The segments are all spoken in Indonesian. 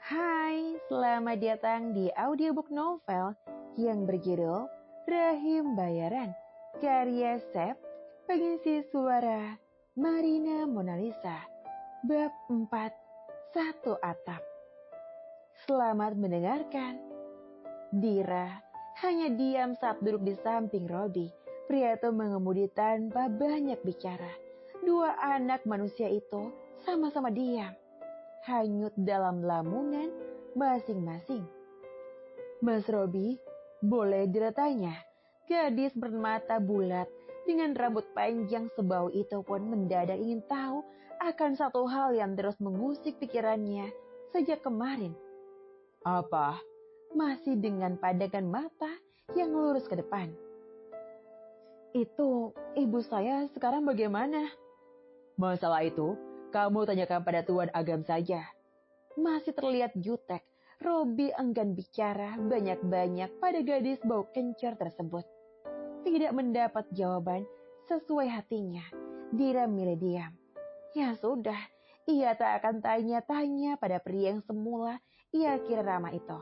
Hai, selamat datang di audiobook novel yang berjudul Rahim Bayaran, karya Sep, pengisi suara Marina Monalisa, bab 4, Satu Atap. Selamat mendengarkan. Dira hanya diam saat duduk di samping Robi. Pria itu mengemudi tanpa banyak bicara. Dua anak manusia itu sama-sama diam, hanyut dalam lamunan masing-masing. Mas Robi, boleh diretanya? Gadis bermata bulat dengan rambut panjang sebau itu pun mendadak ingin tahu akan satu hal yang terus mengusik pikirannya sejak kemarin. Apa? Masih dengan pandangan mata yang lurus ke depan. Itu, ibu saya sekarang bagaimana? Masalah itu, kamu tanyakan pada Tuan Agam saja. Masih terlihat jutek, Robi enggan bicara banyak-banyak pada gadis bau kencur tersebut. Tidak mendapat jawaban sesuai hatinya, Dira milih diam. Ya sudah, ia tak akan tanya-tanya pada pria yang semula ia kira ramah itu.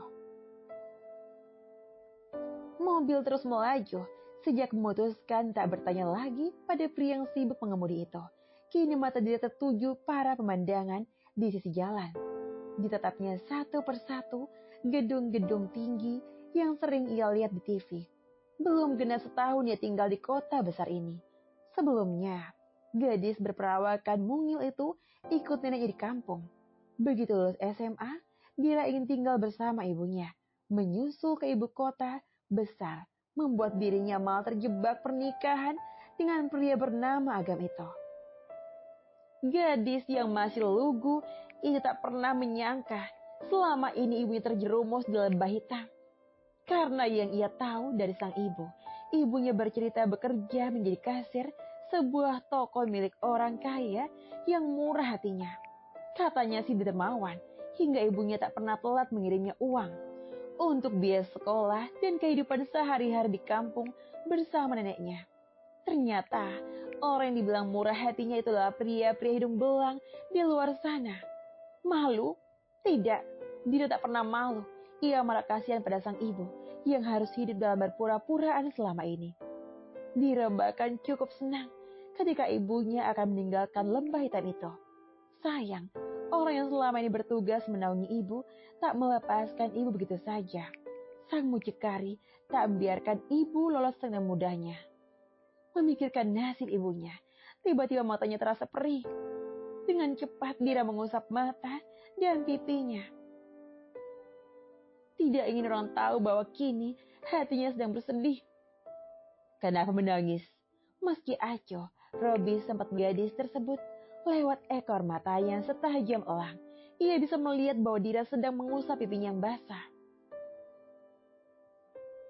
Mobil terus melaju, sejak memutuskan tak bertanya lagi pada pria yang sibuk mengemudi itu. Kini mata Dira tertuju para pemandangan di sisi jalan. Ditatapnya satu persatu gedung-gedung tinggi yang sering ia lihat di TV. Belum genap setahun ia tinggal di kota besar ini. Sebelumnya, gadis berperawakan mungil itu ikut neneknya di kampung. Begitu lulus SMA, Dira ingin tinggal bersama ibunya. Menyusul ke ibu kota besar, membuat dirinya malah terjebak pernikahan dengan pria bernama Agam itu. Gadis yang masih lugu, ia tak pernah menyangka selama ini ibunya terjerumus di lembah hitam. Karena yang ia tahu dari sang ibu, ibunya bercerita bekerja menjadi kasir sebuah toko milik orang kaya yang murah hatinya. Katanya si dermawan, hingga ibunya tak pernah telat mengirimnya uang untuk biaya sekolah dan kehidupan sehari-hari di kampung bersama neneknya. Ternyata orang yang dibilang murah hatinya itulah pria-pria hidung belang di luar sana. Malu? Tidak, Dira tak pernah malu. Ia malah kasihan pada sang ibu yang harus hidup dalam berpura-puraan selama ini. Dira bahkan cukup senang ketika ibunya akan meninggalkan lembah hitam itu. Sayang, orang yang selama ini bertugas menaungi ibu tak melepaskan ibu begitu saja. Sang mucikari tak membiarkan ibu lolos dengan mudahnya. Memikirkan nasib ibunya, tiba-tiba matanya terasa perih. Dengan cepat Dira mengusap mata dan pipinya. Tidak ingin orang tahu bahwa kini hatinya sedang bersedih. Kenapa menangis? Meski acuh, Robi sempat gadis tersebut lewat ekor matanya setajam elang. Ia bisa melihat bahwa Dira sedang mengusap pipinya yang basah.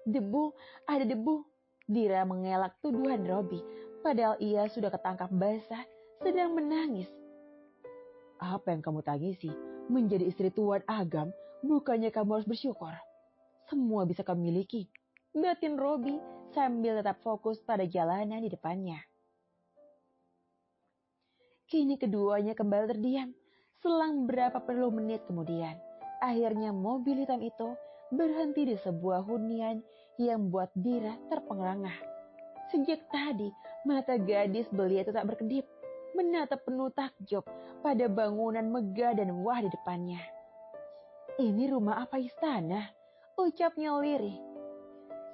Debu, ada debu. Dira mengelak tuduhan Robi, padahal ia sudah ketangkap basah, sedang menangis. Apa yang kamu tangisi? Menjadi istri Tuan Agam, bukannya kamu harus bersyukur. Semua bisa kamu miliki, batin Robi sambil tetap fokus pada jalanan di depannya. Kini keduanya kembali terdiam. Selang berapa puluh menit kemudian, akhirnya mobil hitam itu berhenti di sebuah hunian yang membuat Dira terpengangah. Sejak tadi, mata gadis belia itu tak berkedip, menatap penuh takjub pada bangunan megah dan mewah di depannya. Ini rumah apa istana? Ucapnya lirih.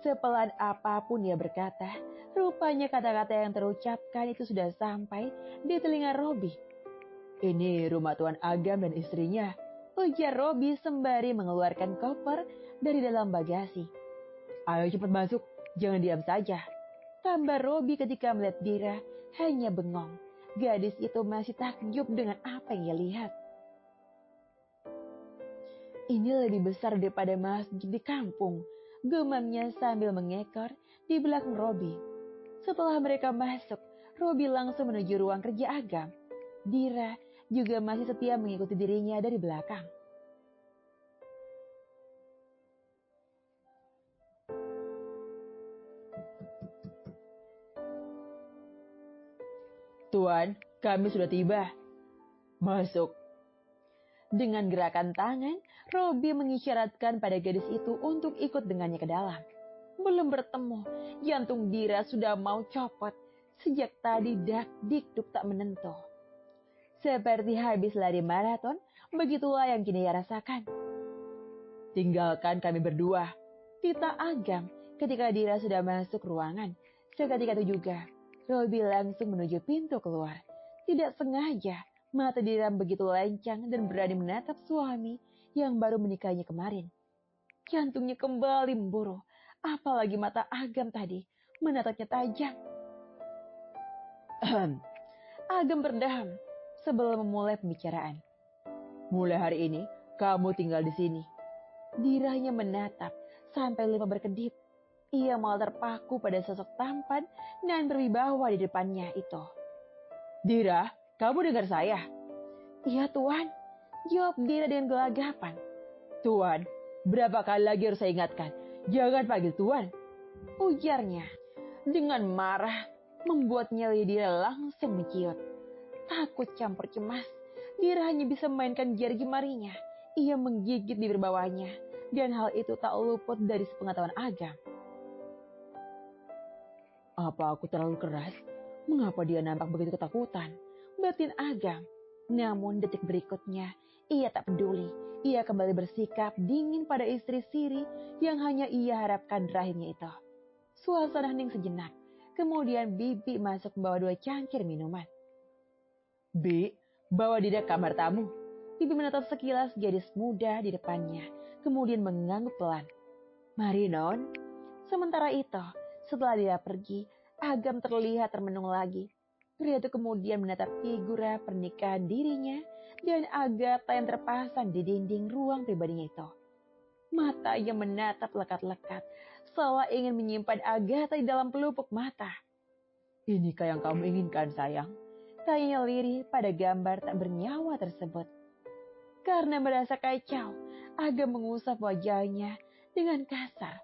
Sepelan apapun ia berkata, rupanya kata-kata yang terucapkan itu sudah sampai di telinga Robi. Ini rumah Tuan Agam dan istrinya, ujar Robi sembari mengeluarkan koper dari dalam bagasi. Ayo cepat masuk, jangan diam saja. Tambah Robi ketika melihat Dira hanya bengong. Gadis itu masih takjub dengan apa yang ia lihat. Ini lebih besar daripada masjid di kampung, gumamnya sambil mengekor di belakang Robi. Setelah mereka masuk, Robi langsung menuju ruang kerja Agam. Dira juga masih setia mengikuti dirinya dari belakang. Tuan, kami sudah tiba. Masuk. Dengan gerakan tangan, Robi mengisyaratkan pada gadis itu untuk ikut dengannya ke dalam. Belum bertemu, jantung Dira sudah mau copot. Sejak tadi dak-dikduk tak menentu. Seperti habis lari maraton, begitulah yang kini ia rasakan. Tinggalkan kami berdua, Tita Agam ketika Dira sudah masuk ruangan. Seketika itu juga, Robi langsung menuju pintu keluar. Tidak sengaja, mata Dira begitu lancang dan berani menatap suami yang baru menikahinya kemarin. Jantungnya kembali memburu, apalagi mata Agam tadi menatapnya tajam. Agam berdaham sebelum memulai pembicaraan. Mulai hari ini, kamu tinggal di sini. Dira hanya menatap sampai lupa berkedip. Ia malah terpaku pada sosok tampan dan berwibawa di depannya itu. Dira, kamu dengar saya? Iya Tuan, jawab Dira dengan gelagapan. Tuan, berapa kali lagi harus saya ingatkan? Jangan panggil Tuan, ujarnya. Dengan marah, membuat nyali Dira langsung menciut. Takut campur cemas, Dira hanya bisa memainkan jari jemarinya. Ia menggigit bibir bawahnya, dan hal itu tak luput dari sepengetahuan Agam. Apa aku terlalu keras? Mengapa dia nampak begitu ketakutan? Batin Agam. Namun detik berikutnya, ia tak peduli. Ia kembali bersikap dingin pada istri siri yang hanya ia harapkan rahimnya itu. Suasana hening sejenak. Kemudian Bibi masuk membawa 2 cangkir minuman. Bi, bawa dia ke kamar tamu. Bibi menatap sekilas gadis muda di depannya, kemudian mengangguk pelan. Mari non. Sementara itu, setelah dia pergi, Agam terlihat termenung lagi. Pria itu kemudian menatap figura pernikahan dirinya dan Agatha yang terpasang di dinding ruang pribadinya itu. Matanya menatap lekat-lekat, seolah ingin menyimpan Agatha di dalam pelupuk mata. Inikah yang kamu inginkan, sayang? Tanya lirih pada gambar tak bernyawa tersebut. Karena merasa kacau, Agam mengusap wajahnya dengan kasar.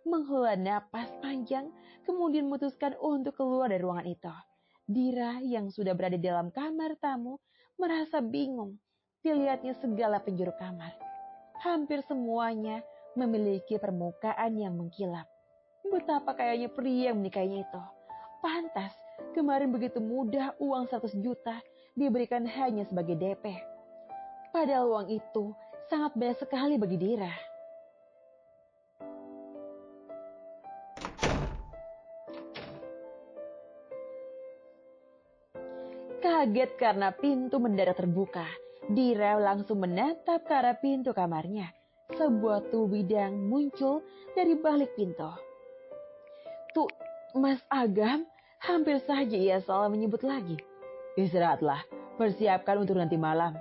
Menghela napas panjang, kemudian memutuskan untuk keluar dari ruangan itu. Dira yang sudah berada di dalam kamar tamu merasa bingung. Dilihatnya segala penjuru kamar. Hampir semuanya memiliki permukaan yang mengkilap. Betapa kayanya pria yang menikahinya itu. Pantas, kemarin begitu mudah uang 100 juta diberikan hanya sebagai DP. Padahal uang itu sangat banyak sekali bagi Dira. Kaget karena pintu mendadak terbuka, Dira langsung menatap ke arah pintu kamarnya. Sebuah tubuh bidang muncul dari balik pintu. Tuh, Mas Agam, hampir saja ia salah menyebut lagi. Istirahatlah, persiapkan untuk nanti malam.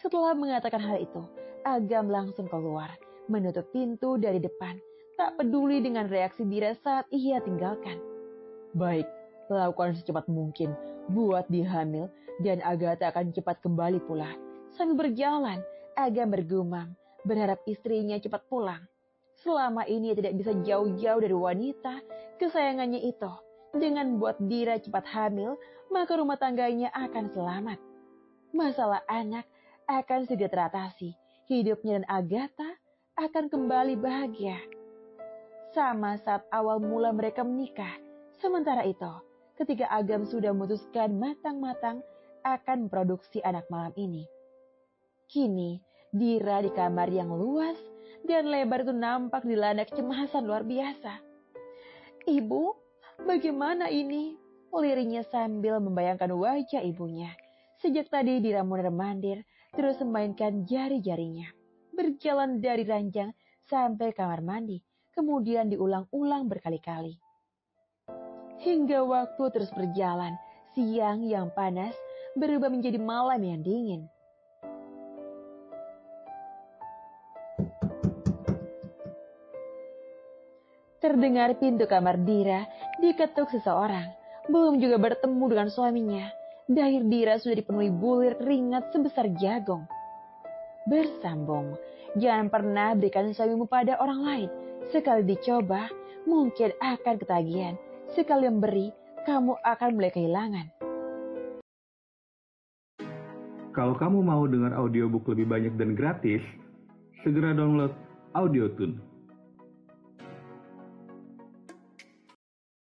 Setelah mengatakan hal itu, Agam langsung keluar, menutup pintu dari depan, tak peduli dengan reaksi Dira saat ia tinggalkan. Baik, lakukan secepat mungkin, buat dia hamil, dan Agatha akan cepat kembali pula. Sambil berjalan, Agam bergumam, berharap istrinya cepat pulang. Selama ini ia tidak bisa jauh-jauh dari wanita kesayangannya itu. Dengan buat Dira cepat hamil, maka rumah tangganya akan selamat. Masalah anak akan segera teratasi. Hidupnya dan Agatha akan kembali bahagia. Sama saat awal mula mereka menikah. Sementara itu, ketika Agam sudah memutuskan matang-matang akan memproduksi anak malam ini. Kini, Dira di kamar yang luas dan lebar itu nampak dilanda kecemasan luar biasa. Ibu, bagaimana ini? Lirihnya sambil membayangkan wajah ibunya. Sejak tadi Dira mondar-mandir terus memainkan jari-jarinya. Berjalan dari ranjang sampai kamar mandi, kemudian diulang-ulang berkali-kali. Hingga waktu terus berjalan, siang yang panas berubah menjadi malam yang dingin. Terdengar pintu kamar Dira diketuk seseorang. Belum juga bertemu dengan suaminya, dahir Dira sudah dipenuhi bulir keringat sebesar jagung. Bersambung, jangan pernah berikan suamimu pada orang lain. Sekali dicoba, mungkin akan ketagihan. Sekali memberi, kamu akan mulai kehilangan. Kalau kamu mau dengar audiobook lebih banyak dan gratis, segera download Audiotune.